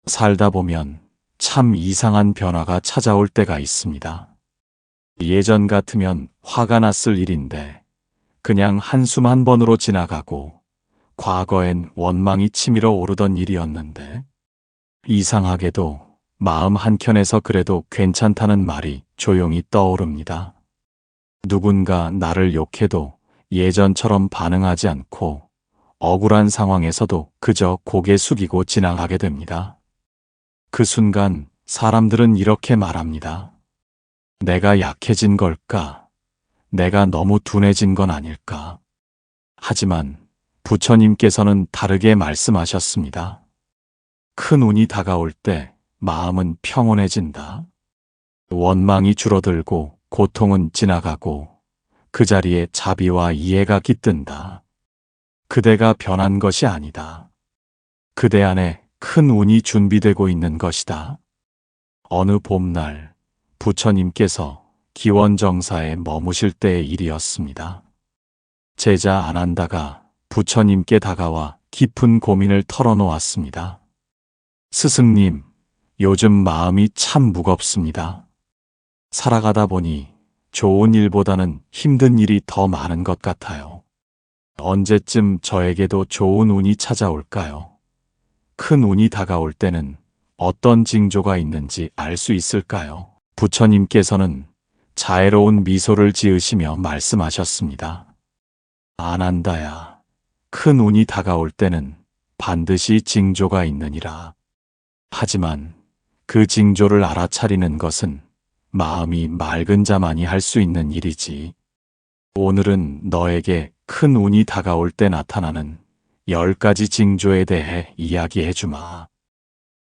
살다 보면 참 이상한 변화가 찾아올 때가 있습니다. 예전 같으면 화가 났을 일인데 그냥 한숨 한 번으로 지나가고, 과거엔 원망이 치밀어 오르던 일이었는데 이상하게도 마음 한켠에서 그래도 괜찮다는 말이 조용히 떠오릅니다. 누군가 나를 욕해도 예전처럼 반응하지 않고, 억울한 상황에서도 그저 고개 숙이고 지나가게 됩니다. 그 순간 사람들은 이렇게 말합니다. 내가 약해진 걸까? 내가 너무 둔해진 건 아닐까? 하지만 부처님께서는 다르게 말씀하셨습니다. 큰 운이 다가올 때 마음은 평온해진다. 원망이 줄어들고 고통은 지나가고, 그 자리에 자비와 이해가 깃든다. 그대가 변한 것이 아니다. 그대 안에 큰 운이 준비되고 있는 것이다. 어느 봄날 부처님께서 기원정사에 머무실 때의 일이었습니다. 제자 아난다가 부처님께 다가와 깊은 고민을 털어놓았습니다. 스승님, 요즘 마음이 참 무겁습니다. 살아가다 보니 좋은 일보다는 힘든 일이 더 많은 것 같아요. 언제쯤 저에게도 좋은 운이 찾아올까요? 큰 운이 다가올 때는 어떤 징조가 있는지 알 수 있을까요? 부처님께서는 자애로운 미소를 지으시며 말씀하셨습니다. 아난다야, 큰 운이 다가올 때는 반드시 징조가 있느니라. 하지만 그 징조를 알아차리는 것은 마음이 맑은 자만이 할 수 있는 일이지. 오늘은 너에게 큰 운이 다가올 때 나타나는 10가지 징조에 대해 이야기해 주마.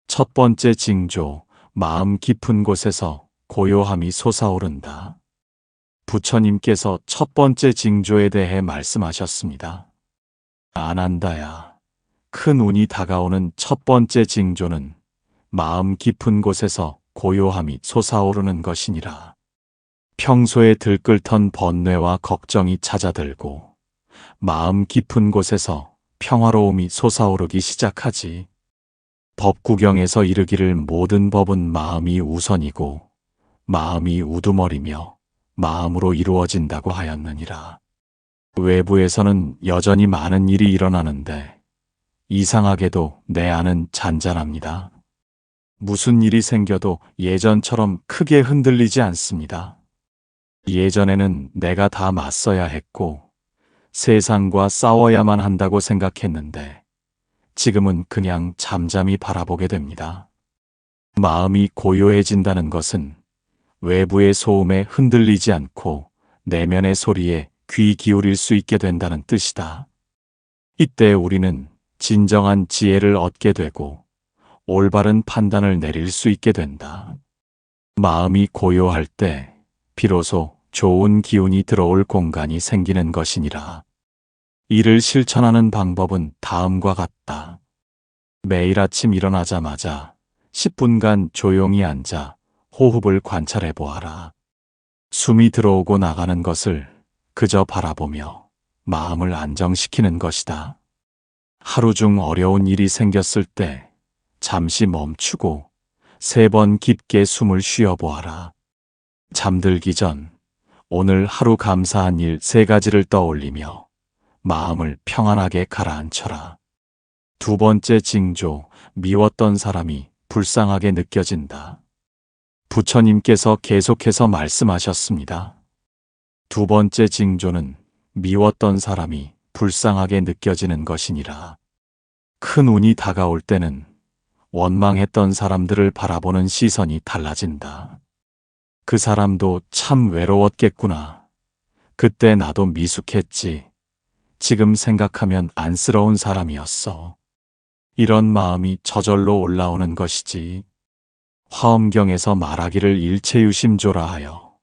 첫 번째 징조, 마음 깊은 곳에서 고요함이 솟아오른다. 부처님께서 첫 번째 징조에 대해 말씀하셨습니다. 아난다야, 큰 운이 다가오는 첫 번째 징조는 마음 깊은 곳에서 고요함이 솟아오르는 것이니라. 평소에 들끓던 번뇌와 걱정이 잦아들고, 마음 깊은 곳에서 평화로움이 솟아오르기 시작하지. 법구경에서 이르기를 모든 법은 마음이 우선이고 마음이 우두머리며 마음으로 이루어진다고 하였느니라. 외부에서는 여전히 많은 일이 일어나는데 이상하게도 내 안은 잔잔합니다. 무슨 일이 생겨도 예전처럼 크게 흔들리지 않습니다. 예전에는 내가 다 맞서야 했고 세상과 싸워야만 한다고 생각했는데 지금은 그냥 잠잠히 바라보게 됩니다. 마음이 고요해진다는 것은 외부의 소음에 흔들리지 않고 내면의 소리에 귀 기울일 수 있게 된다는 뜻이다. 이때 우리는 진정한 지혜를 얻게 되고 올바른 판단을 내릴 수 있게 된다. 마음이 고요할 때 비로소 좋은 기운이 들어올 공간이 생기는 것이니라. 이를 실천하는 방법은 다음과 같다. 매일 아침 일어나자마자 10분간 조용히 앉아 호흡을 관찰해 보아라. 숨이 들어오고 나가는 것을 그저 바라보며 마음을 안정시키는 것이다. 하루 중 어려운 일이 생겼을 때 잠시 멈추고 3번 깊게 숨을 쉬어 보아라. 잠들기 전 오늘 하루 감사한 일 3가지를 떠올리며 마음을 평안하게 가라앉혀라. 두 번째 징조, 미웠던 사람이 불쌍하게 느껴진다. 부처님께서 계속해서 말씀하셨습니다. 두 번째 징조는 미웠던 사람이 불쌍하게 느껴지는 것이니라. 큰 운이 다가올 때는 원망했던 사람들을 바라보는 시선이 달라진다. 그 사람도 참 외로웠겠구나. 그때 나도 미숙했지. 지금 생각하면 안쓰러운 사람이었어. 이런 마음이 저절로 올라오는 것이지. 화엄경에서 말하기를 일체유심조라 하여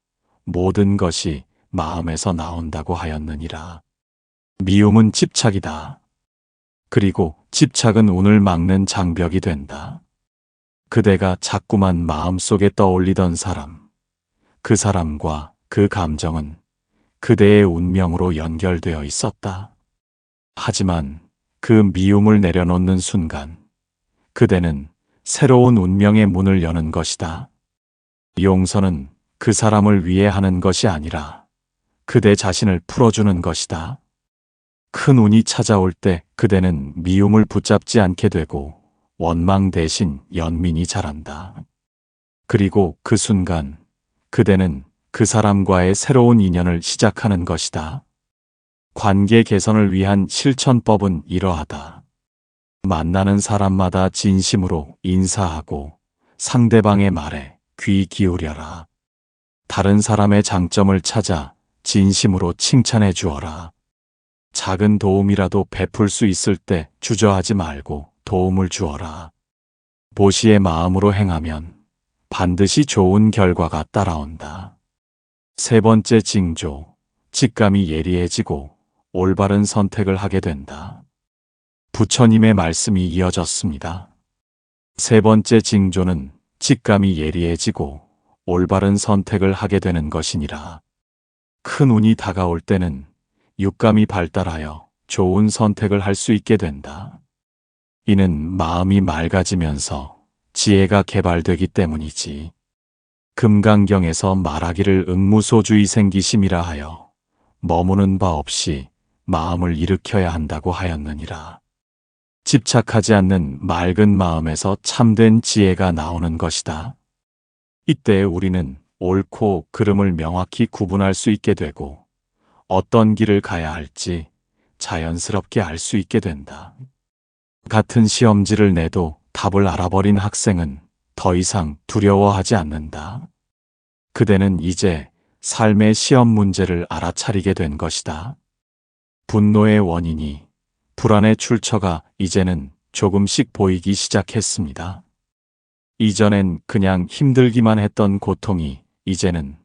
모든 것이 마음에서 나온다고 하였느니라. 미움은 집착이다. 그리고 집착은 운을 막는 장벽이 된다. 그대가 자꾸만 마음속에 떠올리던 사람, 그 사람과 그 감정은 그대의 운명으로 연결되어 있었다. 하지만 그 미움을 내려놓는 순간 그대는 새로운 운명의 문을 여는 것이다. 용서는 그 사람을 위해 하는 것이 아니라 그대 자신을 풀어주는 것이다. 큰 운이 찾아올 때 그대는 미움을 붙잡지 않게 되고 원망 대신 연민이 자란다. 그리고 그 순간 그대는 그 사람과의 새로운 인연을 시작하는 것이다. 관계 개선을 위한 실천법은 이러하다. 만나는 사람마다 진심으로 인사하고 상대방의 말에 귀 기울여라. 다른 사람의 장점을 찾아 진심으로 칭찬해 주어라. 작은 도움이라도 베풀 수 있을 때 주저하지 말고 도움을 주어라. 보시의 마음으로 행하면 반드시 좋은 결과가 따라온다. 세 번째 징조, 직감이 예리해지고 올바른 선택을 하게 된다. 부처님의 말씀이 이어졌습니다. 세 번째 징조는 직감이 예리해지고 올바른 선택을 하게 되는 것이니라. 큰 운이 다가올 때는 육감이 발달하여 좋은 선택을 할 수 있게 된다. 이는 마음이 맑아지면서 지혜가 개발되기 때문이지. 금강경에서 말하기를 응무소주의 생기심이라 하여 머무는 바 없이 마음을 일으켜야 한다고 하였느니라. 집착하지 않는 맑은 마음에서 참된 지혜가 나오는 것이다. 이때 우리는 옳고 그름을 명확히 구분할 수 있게 되고 어떤 길을 가야 할지 자연스럽게 알 수 있게 된다. 같은 시험지를 내도 답을 알아버린 학생은 더 이상 두려워하지 않는다. 그대는 이제 삶의 시험 문제를 알아차리게 된 것이다. 분노의 원인이, 불안의 출처가 이제는 조금씩 보이기 시작했습니다. 이전엔 그냥 힘들기만 했던 고통이 이제는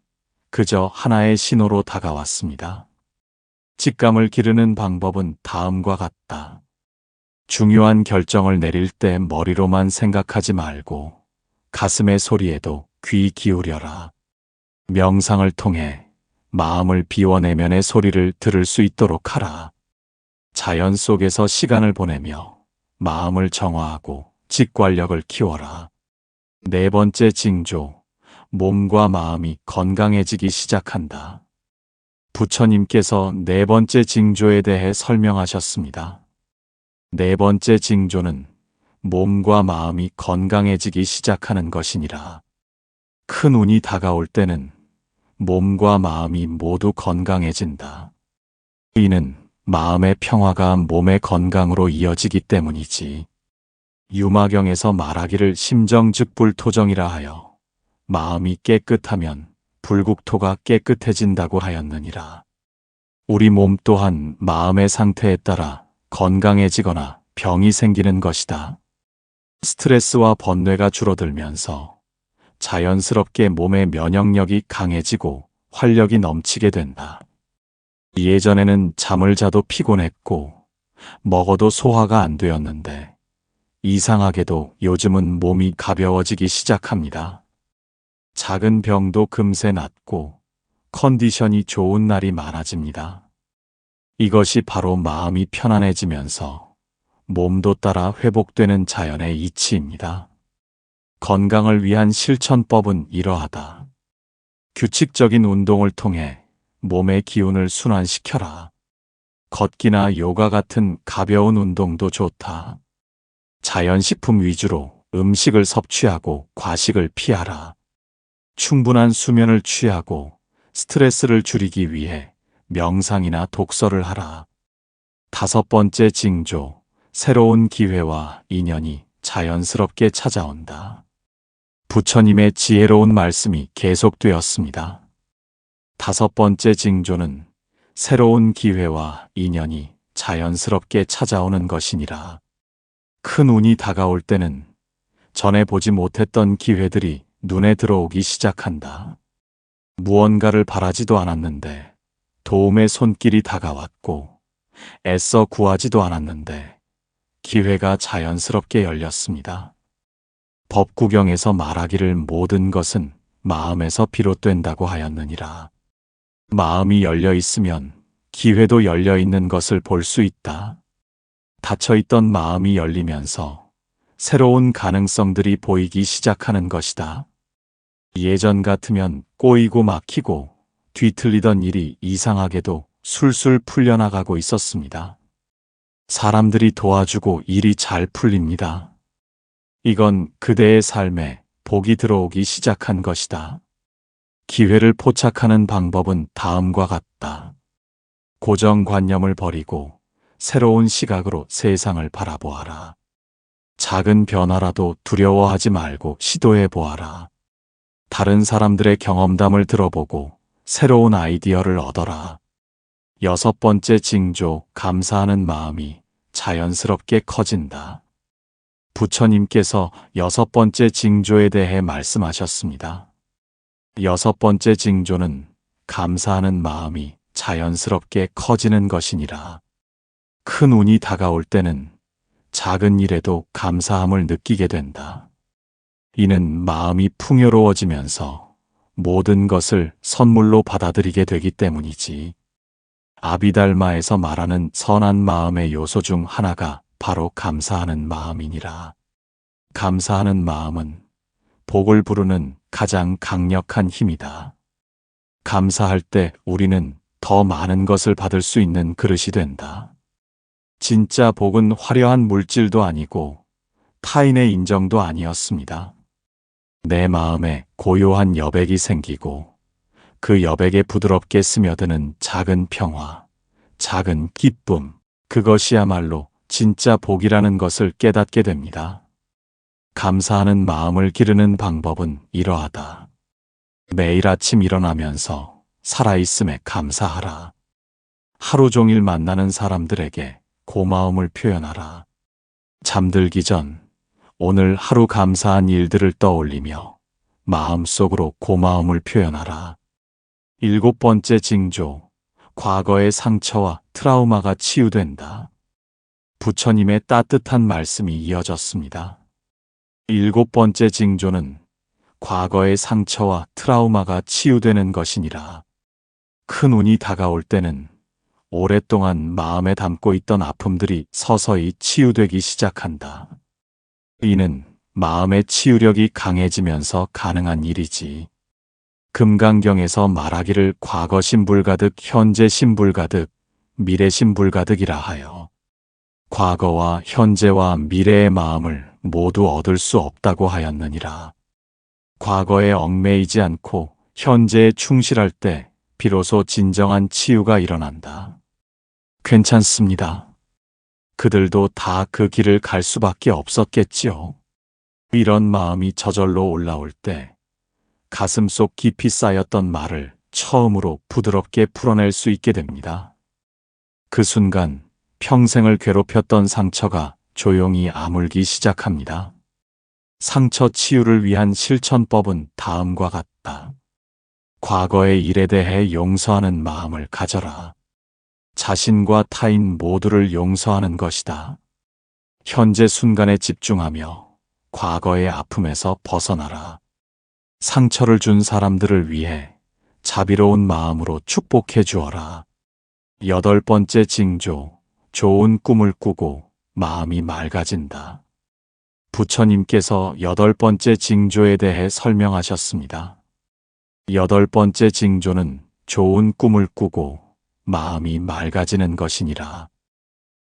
그저 하나의 신호로 다가왔습니다. 직감을 기르는 방법은 다음과 같다. 중요한 결정을 내릴 때 머리로만 생각하지 말고 가슴의 소리에도 귀 기울여라. 명상을 통해 마음을 비워내면의 소리를 들을 수 있도록 하라. 자연 속에서 시간을 보내며 마음을 정화하고 직관력을 키워라. 네 번째 징조, 몸과 마음이 건강해지기 시작한다. 부처님께서 네 번째 징조에 대해 설명하셨습니다. 네 번째 징조는 몸과 마음이 건강해지기 시작하는 것이니라. 큰 운이 다가올 때는 몸과 마음이 모두 건강해진다. 이는 마음의 평화가 몸의 건강으로 이어지기 때문이지. 유마경에서 말하기를 심정즉불토정이라 하여 마음이 깨끗하면 불국토가 깨끗해진다고 하였느니라. 우리 몸 또한 마음의 상태에 따라 건강해지거나 병이 생기는 것이다. 스트레스와 번뇌가 줄어들면서 자연스럽게 몸의 면역력이 강해지고 활력이 넘치게 된다. 예전에는 잠을 자도 피곤했고 먹어도 소화가 안 되었는데 이상하게도 요즘은 몸이 가벼워지기 시작합니다. 작은 병도 금세 낫고 컨디션이 좋은 날이 많아집니다. 이것이 바로 마음이 편안해지면서 몸도 따라 회복되는 자연의 이치입니다. 건강을 위한 실천법은 이러하다. 규칙적인 운동을 통해 몸의 기운을 순환시켜라. 걷기나 요가 같은 가벼운 운동도 좋다. 자연식품 위주로 음식을 섭취하고 과식을 피하라. 충분한 수면을 취하고 스트레스를 줄이기 위해 명상이나 독서를 하라. 다섯 번째 징조, 새로운 기회와 인연이 자연스럽게 찾아온다. 부처님의 지혜로운 말씀이 계속되었습니다. 다섯 번째 징조는 새로운 기회와 인연이 자연스럽게 찾아오는 것이니라. 큰 운이 다가올 때는 전에 보지 못했던 기회들이 눈에 들어오기 시작한다. 무언가를 바라지도 않았는데 도움의 손길이 다가왔고 애써 구하지도 않았는데 기회가 자연스럽게 열렸습니다. 법구경에서 말하기를 모든 것은 마음에서 비롯된다고 하였느니라. 마음이 열려 있으면 기회도 열려 있는 것을 볼 수 있다. 닫혀 있던 마음이 열리면서 새로운 가능성들이 보이기 시작하는 것이다. 예전 같으면 꼬이고 막히고 뒤틀리던 일이 이상하게도 술술 풀려나가고 있었습니다. 사람들이 도와주고 일이 잘 풀립니다. 이건 그대의 삶에 복이 들어오기 시작한 것이다. 기회를 포착하는 방법은 다음과 같다. 고정관념을 버리고 새로운 시각으로 세상을 바라보아라. 작은 변화라도 두려워하지 말고 시도해 보아라. 다른 사람들의 경험담을 들어보고 새로운 아이디어를 얻어라. 6번째 징조, 감사하는 마음이 자연스럽게 커진다. 부처님께서 6번째 징조에 대해 말씀하셨습니다. 6번째 징조는 감사하는 마음이 자연스럽게 커지는 것이니라. 큰 운이 다가올 때는 작은 일에도 감사함을 느끼게 된다. 이는 마음이 풍요로워지면서 모든 것을 선물로 받아들이게 되기 때문이지. 아비달마에서 말하는 선한 마음의 요소 중 하나가 바로 감사하는 마음이니라. 감사하는 마음은 복을 부르는 가장 강력한 힘이다. 감사할 때 우리는 더 많은 것을 받을 수 있는 그릇이 된다. 진짜 복은 화려한 물질도 아니고 타인의 인정도 아니었습니다. 내 마음에 고요한 여백이 생기고 그 여백에 부드럽게 스며드는 작은 평화, 작은 기쁨, 그것이야말로 진짜 복이라는 것을 깨닫게 됩니다. 감사하는 마음을 기르는 방법은 이러하다. 매일 아침 일어나면서 살아있음에 감사하라. 하루 종일 만나는 사람들에게 고마움을 표현하라. 잠들기 전 오늘 하루 감사한 일들을 떠올리며 마음속으로 고마움을 표현하라. 7번째 징조, 과거의 상처와 트라우마가 치유된다. 부처님의 따뜻한 말씀이 이어졌습니다. 7번째 징조는 과거의 상처와 트라우마가 치유되는 것이니라. 큰 운이 다가올 때는 오랫동안 마음에 담고 있던 아픔들이 서서히 치유되기 시작한다. 이는 마음의 치유력이 강해지면서 가능한 일이지. 금강경에서 말하기를 과거 신불가득, 현재 신불가득, 미래 신불가득이라 하여 과거와 현재와 미래의 마음을 모두 얻을 수 없다고 하였느니라. 과거에 얽매이지 않고 현재에 충실할 때 비로소 진정한 치유가 일어난다. 괜찮습니다. 그들도 다 그 길을 갈 수밖에 없었겠지요. 이런 마음이 저절로 올라올 때 가슴속 깊이 쌓였던 말을 처음으로 부드럽게 풀어낼 수 있게 됩니다. 그 순간 평생을 괴롭혔던 상처가 조용히 아물기 시작합니다. 상처 치유를 위한 실천법은 다음과 같다. 과거의 일에 대해 용서하는 마음을 가져라. 자신과 타인 모두를 용서하는 것이다. 현재 순간에 집중하며 과거의 아픔에서 벗어나라. 상처를 준 사람들을 위해 자비로운 마음으로 축복해 주어라. 8번째 징조, 좋은 꿈을 꾸고 마음이 맑아진다. 부처님께서 8번째 징조에 대해 설명하셨습니다. 8번째 징조는 좋은 꿈을 꾸고 마음이 맑아지는 것이니라.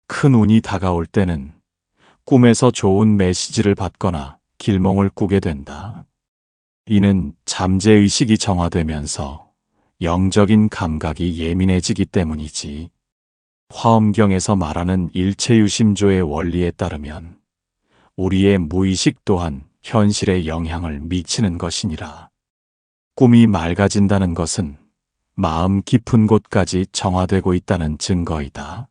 큰 운이 다가올 때는 꿈에서 좋은 메시지를 받거나 길몽을 꾸게 된다. 이는 잠재의식이 정화되면서 영적인 감각이 예민해지기 때문이지. 화엄경에서 말하는 일체유심조의 원리에 따르면 우리의 무의식 또한 현실에 영향을 미치는 것이니라. 꿈이 맑아진다는 것은 마음 깊은 곳까지 정화되고 있다는 증거이다.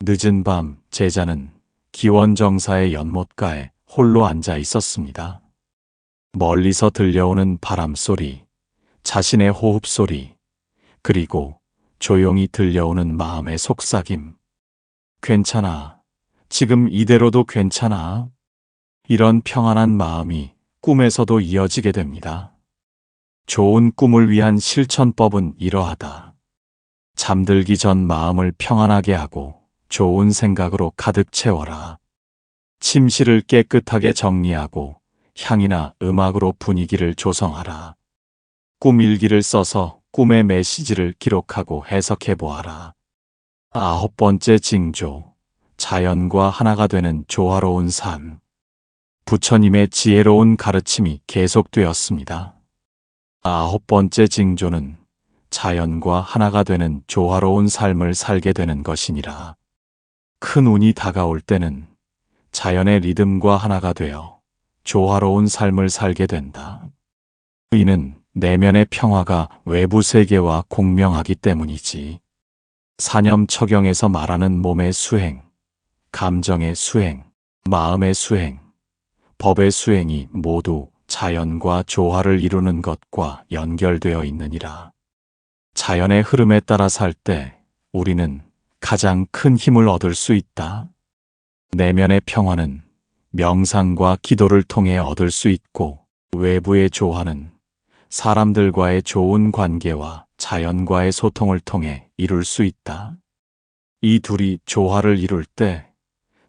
늦은 밤 제자는 기원정사의 연못가에 홀로 앉아 있었습니다. 멀리서 들려오는 바람소리, 자신의 호흡소리, 그리고 조용히 들려오는 마음의 속삭임. 괜찮아. 지금 이대로도 괜찮아. 이런 평안한 마음이 꿈에서도 이어지게 됩니다. 좋은 꿈을 위한 실천법은 이러하다. 잠들기 전 마음을 평안하게 하고 좋은 생각으로 가득 채워라. 침실을 깨끗하게 정리하고 향이나 음악으로 분위기를 조성하라. 꿈 일기를 써서 꿈의 메시지를 기록하고 해석해 보아라. 9번째 징조, 자연과 하나가 되는 조화로운 삶. 부처님의 지혜로운 가르침이 계속되었습니다. 9번째 징조는 자연과 하나가 되는 조화로운 삶을 살게 되는 것이니라. 큰 운이 다가올 때는 자연의 리듬과 하나가 되어 조화로운 삶을 살게 된다. 이는 내면의 평화가 외부 세계와 공명하기 때문이지. 사념처경에서 말하는 몸의 수행, 감정의 수행, 마음의 수행, 법의 수행이 모두 자연과 조화를 이루는 것과 연결되어 있느니라. 자연의 흐름에 따라 살 때 우리는 가장 큰 힘을 얻을 수 있다. 내면의 평화는 명상과 기도를 통해 얻을 수 있고, 외부의 조화는 사람들과의 좋은 관계와 자연과의 소통을 통해 이룰 수 있다. 이 둘이 조화를 이룰 때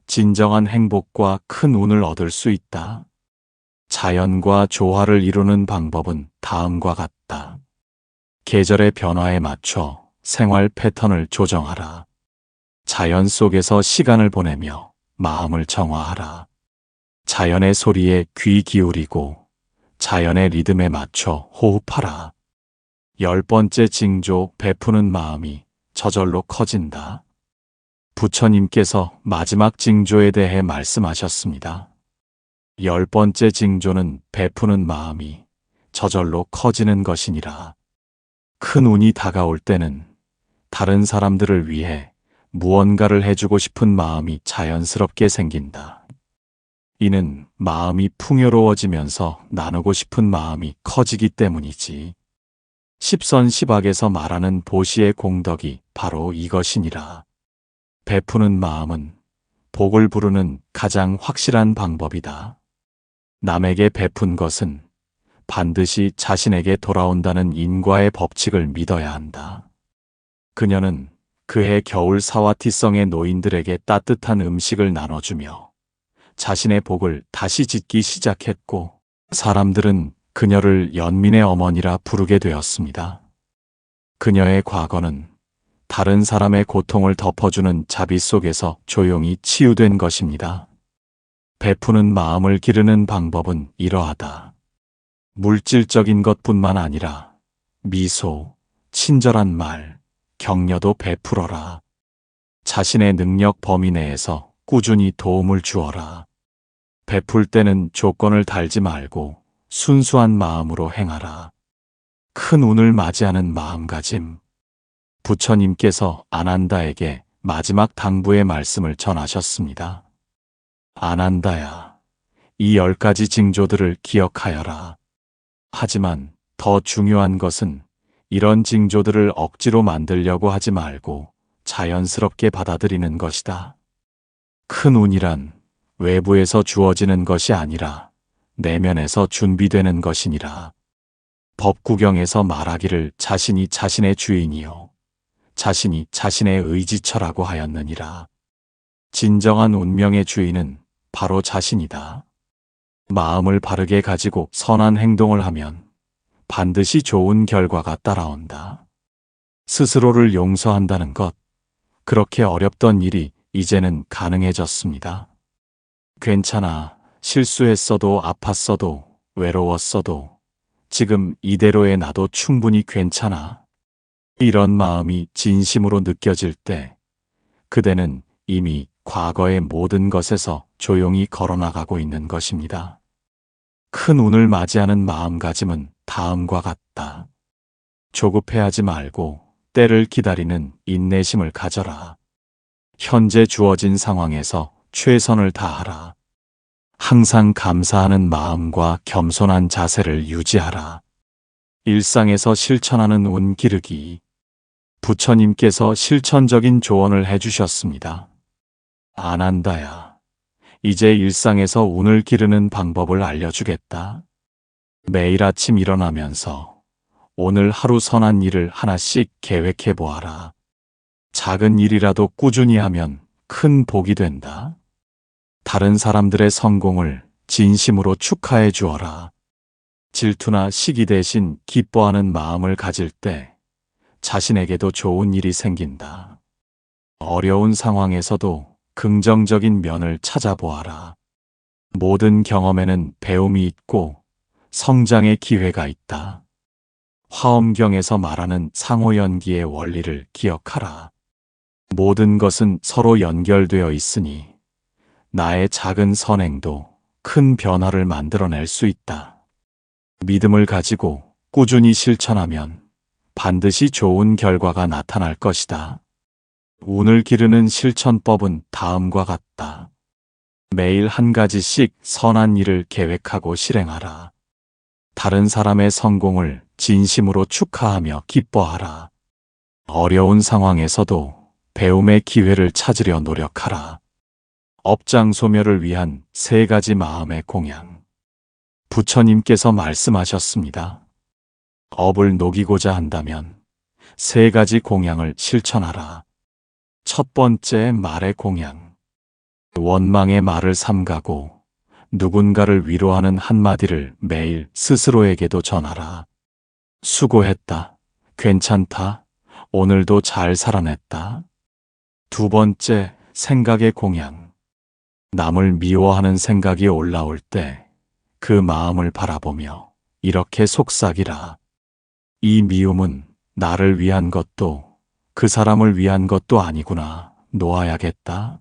진정한 행복과 큰 운을 얻을 수 있다. 자연과 조화를 이루는 방법은 다음과 같다. 계절의 변화에 맞춰 생활 패턴을 조정하라. 자연 속에서 시간을 보내며 마음을 정화하라. 자연의 소리에 귀 기울이고 자연의 리듬에 맞춰 호흡하라. 10번째 징조, 베푸는 마음이 저절로 커진다. 부처님께서 마지막 징조에 대해 말씀하셨습니다. 10번째 징조는 베푸는 마음이 저절로 커지는 것이니라. 큰 운이 다가올 때는 다른 사람들을 위해 무언가를 해주고 싶은 마음이 자연스럽게 생긴다. 이는 마음이 풍요로워지면서 나누고 싶은 마음이 커지기 때문이지. 십선시박에서 말하는 보시의 공덕이 바로 이것이니라. 베푸는 마음은 복을 부르는 가장 확실한 방법이다. 남에게 베푼 것은 반드시 자신에게 돌아온다는 인과의 법칙을 믿어야 한다. 그녀는 그해 겨울 사와티성의 노인들에게 따뜻한 음식을 나눠주며 자신의 복을 다시 짓기 시작했고, 사람들은 그녀를 연민의 어머니라 부르게 되었습니다. 그녀의 과거는 다른 사람의 고통을 덮어주는 자비 속에서 조용히 치유된 것입니다. 베푸는 마음을 기르는 방법은 이러하다. 물질적인 것뿐만 아니라 미소, 친절한 말, 격려도 베풀어라. 자신의 능력 범위 내에서 꾸준히 도움을 주어라. 베풀 때는 조건을 달지 말고 순수한 마음으로 행하라. 큰 운을 맞이하는 마음가짐. 부처님께서 아난다에게 마지막 당부의 말씀을 전하셨습니다. 아난다야, 이 10가지 징조들을 기억하여라. 하지만 더 중요한 것은 이런 징조들을 억지로 만들려고 하지 말고 자연스럽게 받아들이는 것이다. 큰 운이란 외부에서 주어지는 것이 아니라 내면에서 준비되는 것이니라. 법구경에서 말하기를 자신이 자신의 주인이요 자신이 자신의 의지처라고 하였느니라. 진정한 운명의 주인은 바로 자신이다. 마음을 바르게 가지고 선한 행동을 하면 반드시 좋은 결과가 따라온다. 스스로를 용서한다는 것, 그렇게 어렵던 일이 이제는 가능해졌습니다. 괜찮아. 실수했어도 아팠어도 외로웠어도 지금 이대로의 나도 충분히 괜찮아. 이런 마음이 진심으로 느껴질 때 그대는 이미 과거의 모든 것에서 조용히 걸어나가고 있는 것입니다. 큰 운을 맞이하는 마음가짐은 다음과 같다. 조급해하지 말고 때를 기다리는 인내심을 가져라. 현재 주어진 상황에서 최선을 다하라. 항상 감사하는 마음과 겸손한 자세를 유지하라. 일상에서 실천하는 운 기르기. 부처님께서 실천적인 조언을 해주셨습니다. 아난다야, 이제 일상에서 운을 기르는 방법을 알려주겠다. 매일 아침 일어나면서 오늘 하루 선한 일을 하나씩 계획해 보아라. 작은 일이라도 꾸준히 하면 큰 복이 된다. 다른 사람들의 성공을 진심으로 축하해 주어라. 질투나 시기 대신 기뻐하는 마음을 가질 때 자신에게도 좋은 일이 생긴다. 어려운 상황에서도 긍정적인 면을 찾아보아라. 모든 경험에는 배움이 있고 성장의 기회가 있다. 화엄경에서 말하는 상호연기의 원리를 기억하라. 모든 것은 서로 연결되어 있으니 나의 작은 선행도 큰 변화를 만들어낼 수 있다. 믿음을 가지고 꾸준히 실천하면 반드시 좋은 결과가 나타날 것이다. 운을 기르는 실천법은 다음과 같다. 매일 한 가지씩 선한 일을 계획하고 실행하라. 다른 사람의 성공을 진심으로 축하하며 기뻐하라. 어려운 상황에서도 배움의 기회를 찾으려 노력하라. 업장 소멸을 위한 3가지 마음의 공양. 부처님께서 말씀하셨습니다. 업을 녹이고자 한다면 3가지 공양을 실천하라. 첫 번째, 말의 공양. 원망의 말을 삼가고 누군가를 위로하는 한마디를 매일 스스로에게도 전하라. 수고했다. 괜찮다. 오늘도 잘 살아냈다. 두 번째, 생각의 공양. 남을 미워하는 생각이 올라올 때 그 마음을 바라보며 이렇게 속삭이라. 이 미움은 나를 위한 것도 그 사람을 위한 것도 아니구나. 놓아야겠다.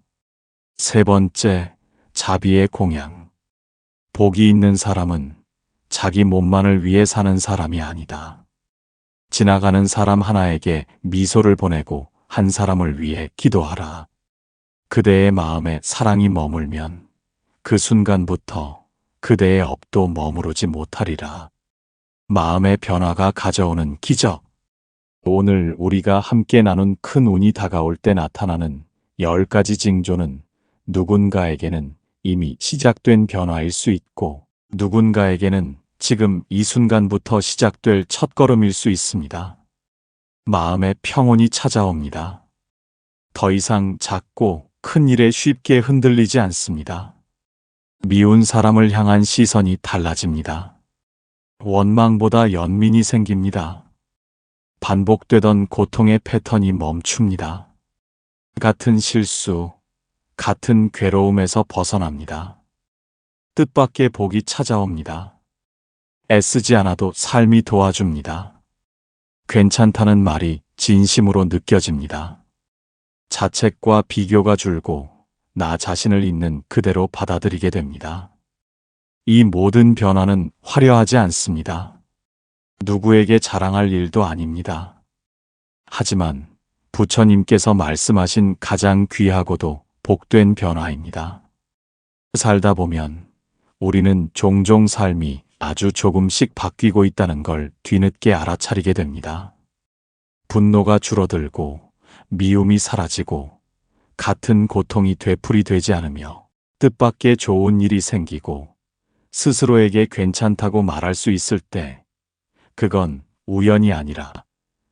세 번째, 자비의 공양. 복이 있는 사람은 자기 몸만을 위해 사는 사람이 아니다. 지나가는 사람 하나에게 미소를 보내고 한 사람을 위해 기도하라. 그대의 마음에 사랑이 머물면 그 순간부터 그대의 업도 머무르지 못하리라. 마음의 변화가 가져오는 기적. 오늘 우리가 함께 나눈 큰 운이 다가올 때 나타나는 10가지 징조는 누군가에게는 이미 시작된 변화일 수 있고 누군가에게는 지금 이 순간부터 시작될 첫걸음일 수 있습니다. 마음의 평온이 찾아옵니다. 더 이상 작고 큰 일에 쉽게 흔들리지 않습니다. 미운 사람을 향한 시선이 달라집니다. 원망보다 연민이 생깁니다. 반복되던 고통의 패턴이 멈춥니다. 같은 실수, 같은 괴로움에서 벗어납니다. 뜻밖의 복이 찾아옵니다. 애쓰지 않아도 삶이 도와줍니다. 괜찮다는 말이 진심으로 느껴집니다. 자책과 비교가 줄고 나 자신을 있는 그대로 받아들이게 됩니다. 이 모든 변화는 화려하지 않습니다. 누구에게 자랑할 일도 아닙니다. 하지만 부처님께서 말씀하신 가장 귀하고도 복된 변화입니다. 살다 보면 우리는 종종 삶이 아주 조금씩 바뀌고 있다는 걸 뒤늦게 알아차리게 됩니다. 분노가 줄어들고 미움이 사라지고 같은 고통이 되풀이되지 않으며 뜻밖의 좋은 일이 생기고 스스로에게 괜찮다고 말할 수 있을 때 그건 우연이 아니라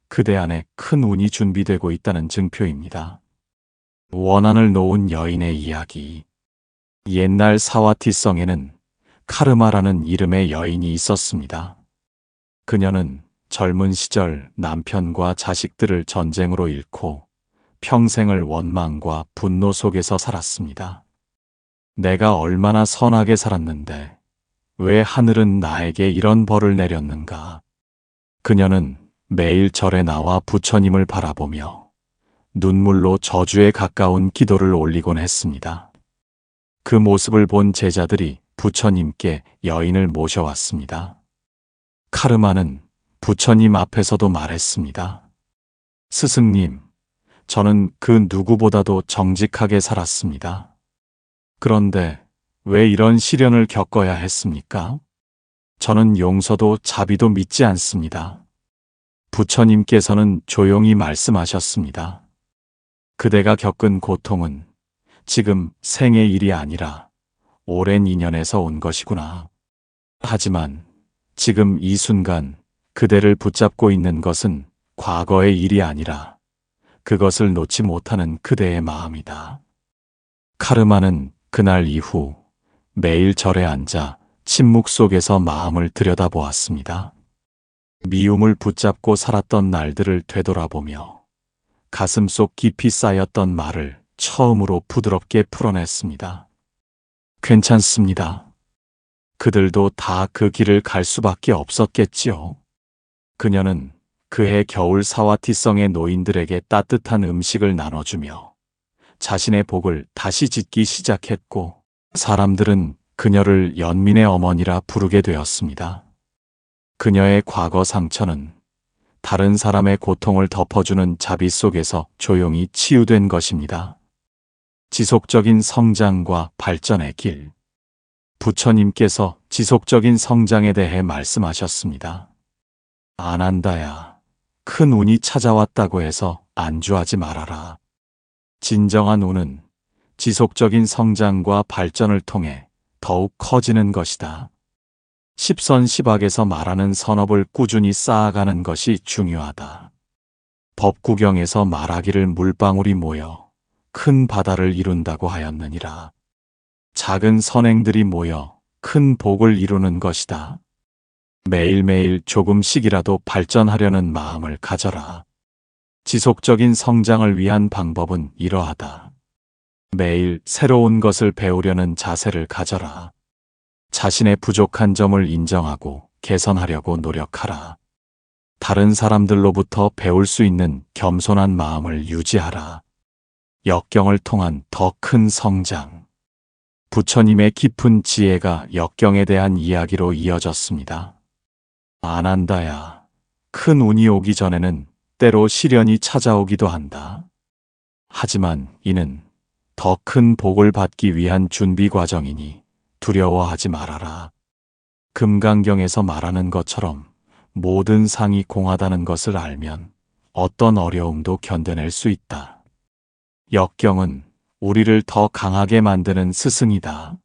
그대 안에 큰 운이 준비되고 있다는 증표입니다. 원한을 놓은 여인의 이야기. 옛날 사와티성에는 카르마라는 이름의 여인이 있었습니다. 그녀는 젊은 시절 남편과 자식들을 전쟁으로 잃고 평생을 원망과 분노 속에서 살았습니다. 내가 얼마나 선하게 살았는데 왜 하늘은 나에게 이런 벌을 내렸는가? 그녀는 매일 절에 나와 부처님을 바라보며 눈물로 저주에 가까운 기도를 올리곤 했습니다. 그 모습을 본 제자들이 부처님께 여인을 모셔왔습니다. 카르마는 부처님 앞에서도 말했습니다. 스승님, 저는 그 누구보다도 정직하게 살았습니다. 그런데 왜 이런 시련을 겪어야 했습니까? 저는 용서도 자비도 믿지 않습니다. 부처님께서는 조용히 말씀하셨습니다. 그대가 겪은 고통은 지금 생의 일이 아니라 오랜 인연에서 온 것이구나. 하지만 지금 이 순간 그대를 붙잡고 있는 것은 과거의 일이 아니라 그것을 놓지 못하는 그대의 마음이다. 카르마는 그날 이후 매일 절에 앉아 침묵 속에서 마음을 들여다보았습니다. 미움을 붙잡고 살았던 날들을 되돌아보며 가슴속 깊이 쌓였던 말을 처음으로 부드럽게 풀어냈습니다. 괜찮습니다. 그들도 다 그 길을 갈 수밖에 없었겠지요. 그녀는 그해 겨울 사와티성의 노인들에게 따뜻한 음식을 나눠주며 자신의 복을 다시 짓기 시작했고, 사람들은 그녀를 연민의 어머니라 부르게 되었습니다. 그녀의 과거 상처는 다른 사람의 고통을 덮어주는 자비 속에서 조용히 치유된 것입니다. 지속적인 성장과 발전의 길. 부처님께서 지속적인 성장에 대해 말씀하셨습니다. 아난다야, 큰 운이 찾아왔다고 해서 안주하지 말아라. 진정한 운은 지속적인 성장과 발전을 통해 더욱 커지는 것이다. 십선십악에서 말하는 선업을 꾸준히 쌓아가는 것이 중요하다. 법구경에서 말하기를 물방울이 모여 큰 바다를 이룬다고 하였느니라. 작은 선행들이 모여 큰 복을 이루는 것이다. 매일매일 조금씩이라도 발전하려는 마음을 가져라. 지속적인 성장을 위한 방법은 이러하다. 매일 새로운 것을 배우려는 자세를 가져라. 자신의 부족한 점을 인정하고 개선하려고 노력하라. 다른 사람들로부터 배울 수 있는 겸손한 마음을 유지하라. 역경을 통한 더 큰 성장. 부처님의 깊은 지혜가 역경에 대한 이야기로 이어졌습니다. 아난다야, 큰 운이 오기 전에는 때로 시련이 찾아오기도 한다. 하지만 이는 더 큰 복을 받기 위한 준비 과정이니 두려워하지 말아라. 금강경에서 말하는 것처럼 모든 상이 공하다는 것을 알면 어떤 어려움도 견뎌낼 수 있다. 역경은 우리를 더 강하게 만드는 스승이다.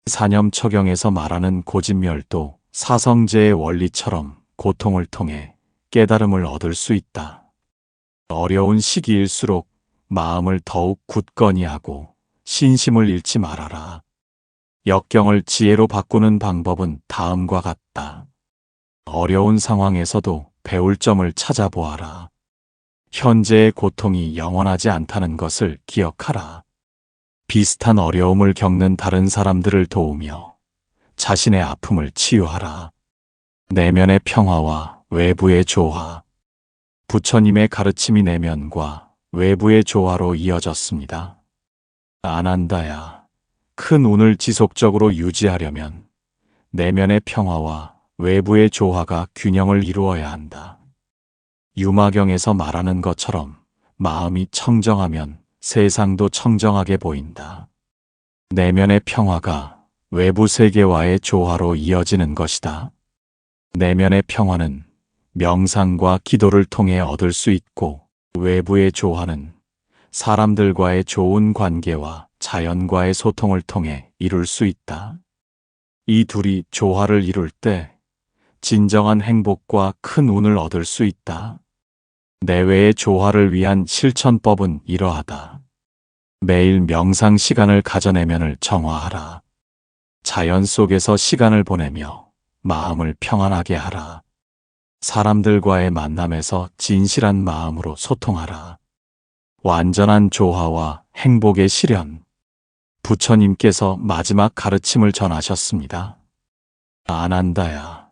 사념처경에서 말하는 고진멸도 사성제의 원리처럼 고통을 통해 깨달음을 얻을 수 있다. 어려운 시기일수록 마음을 더욱 굳건히 하고 신심을 잃지 말아라. 역경을 지혜로 바꾸는 방법은 다음과 같다. 어려운 상황에서도 배울 점을 찾아보아라. 현재의 고통이 영원하지 않다는 것을 기억하라. 비슷한 어려움을 겪는 다른 사람들을 도우며 자신의 아픔을 치유하라. 내면의 평화와 외부의 조화. 부처님의 가르침이 내면과 외부의 조화로 이어졌습니다. 아난다야, 큰 운을 지속적으로 유지하려면 내면의 평화와 외부의 조화가 균형을 이루어야 한다. 유마경에서 말하는 것처럼 마음이 청정하면 세상도 청정하게 보인다. 내면의 평화가 외부 세계와의 조화로 이어지는 것이다. 내면의 평화는 명상과 기도를 통해 얻을 수 있고, 외부의 조화는 사람들과의 좋은 관계와 자연과의 소통을 통해 이룰 수 있다. 이 둘이 조화를 이룰 때 진정한 행복과 큰 운을 얻을 수 있다. 내외의 조화를 위한 실천법은 이러하다. 매일 명상 시간을 가져내면을 정화하라. 자연 속에서 시간을 보내며 마음을 평안하게 하라. 사람들과의 만남에서 진실한 마음으로 소통하라. 완전한 조화와 행복의 실현. 부처님께서 마지막 가르침을 전하셨습니다. 아난다야,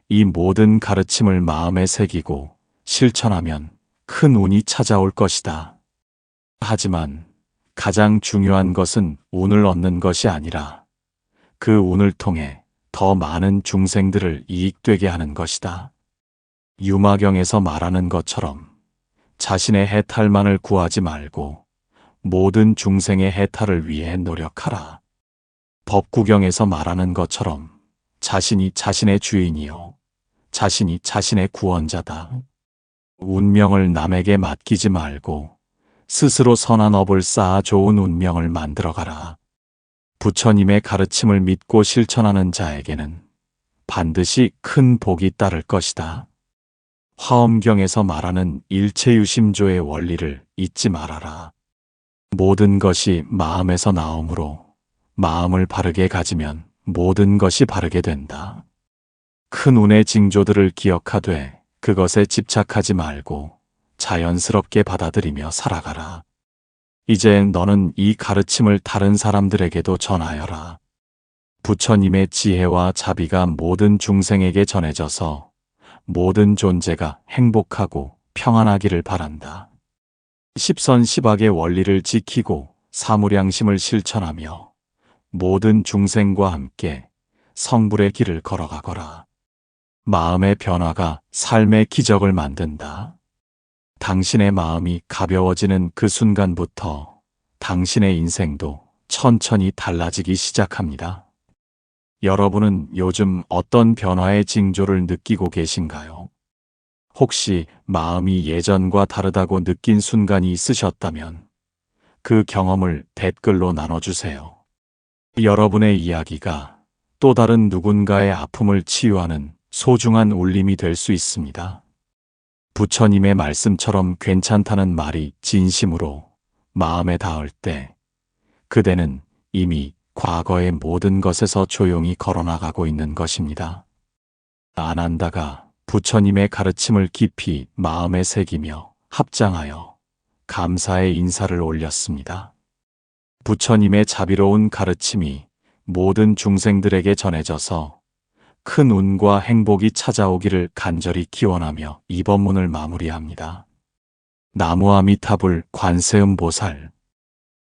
이 모든 가르침을 마음에 새기고 실천하면 큰 운이 찾아올 것이다. 하지만 가장 중요한 것은 운을 얻는 것이 아니라 그 운을 통해 더 많은 중생들을 이익되게 하는 것이다. 유마경에서 말하는 것처럼 자신의 해탈만을 구하지 말고 모든 중생의 해탈을 위해 노력하라. 법구경에서 말하는 것처럼 자신이 자신의 주인이요, 자신이 자신의 구원자다. 운명을 남에게 맡기지 말고 스스로 선한 업을 쌓아 좋은 운명을 만들어가라. 부처님의 가르침을 믿고 실천하는 자에게는 반드시 큰 복이 따를 것이다. 화엄경에서 말하는 일체유심조의 원리를 잊지 말아라. 모든 것이 마음에서 나오므로 마음을 바르게 가지면 모든 것이 바르게 된다. 큰 운의 징조들을 기억하되 그것에 집착하지 말고 자연스럽게 받아들이며 살아가라. 이제 너는 이 가르침을 다른 사람들에게도 전하여라. 부처님의 지혜와 자비가 모든 중생에게 전해져서 모든 존재가 행복하고 평안하기를 바란다. 십선십악의 원리를 지키고 사무량심을 실천하며 모든 중생과 함께 성불의 길을 걸어가거라. 마음의 변화가 삶의 기적을 만든다. 당신의 마음이 가벼워지는 그 순간부터 당신의 인생도 천천히 달라지기 시작합니다. 여러분은 요즘 어떤 변화의 징조를 느끼고 계신가요? 혹시 마음이 예전과 다르다고 느낀 순간이 있으셨다면 그 경험을 댓글로 나눠주세요. 여러분의 이야기가 또 다른 누군가의 아픔을 치유하는 소중한 울림이 될 수 있습니다. 부처님의 말씀처럼 괜찮다는 말이 진심으로 마음에 닿을 때 그대는 이미 과거의 모든 것에서 조용히 걸어나가고 있는 것입니다. 아난다가 부처님의 가르침을 깊이 마음에 새기며 합장하여 감사의 인사를 올렸습니다. 부처님의 자비로운 가르침이 모든 중생들에게 전해져서 큰 운과 행복이 찾아오기를 간절히 기원하며 이 법문을 마무리합니다. 나무 아미타불 관세음보살